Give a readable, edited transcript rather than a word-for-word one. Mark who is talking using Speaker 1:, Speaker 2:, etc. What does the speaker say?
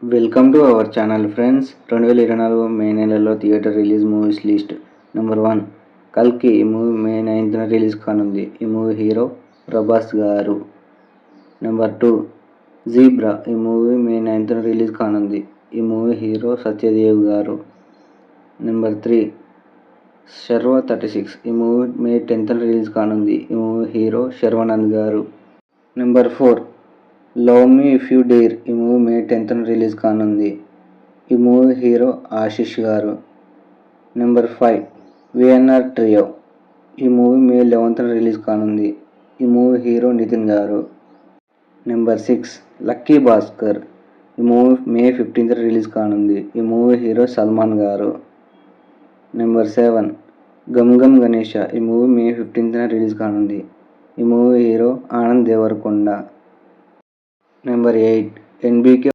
Speaker 1: Welcome to our channel friends. 2024 మే నెలలో theatre release movies list. Number 1 కల్కి. ఈ movie మే 9న release కానుంది. ఈ మూవీ హీరో ప్రభాస్ గారు. Number 2 zebra. ఈ మూవీ మే 9న రిలీజ్ కానుంది. ఈ మూవీ హీరో సత్యదేవ్ గారు. నెంబర్ 3 శర్వ 36. ఈ మూవీ మే 10న రిలీజ్ కానుంది. ఈ మూవీ హీరో శర్వానంద్ గారు. Number 4 love me if you dare. ఈ మూవీ మే 10న రిలీజ్ కానుంది. ఈ మూవీ హీరో ఆశిష్ గారు. Number 5 VNR trio. ఈ మూవీ మే 11న రిలీజ్ కానుంది. ఈ మూవీ హీరో నితిన్ గారు. Number 6 lucky Bhaskar. ఈ మూవీ మే 15న రిలీజ్ కానుంది. ఈ మూవీ హీరో సల్మాన్ గారు. నెంబర్ 7 గమ్ గమ్ గణేష. ఈ మూవీ మే 15న రిలీజ్ కానుంది. ఈ movie hero Anand Deverakonda. Number 8 NBK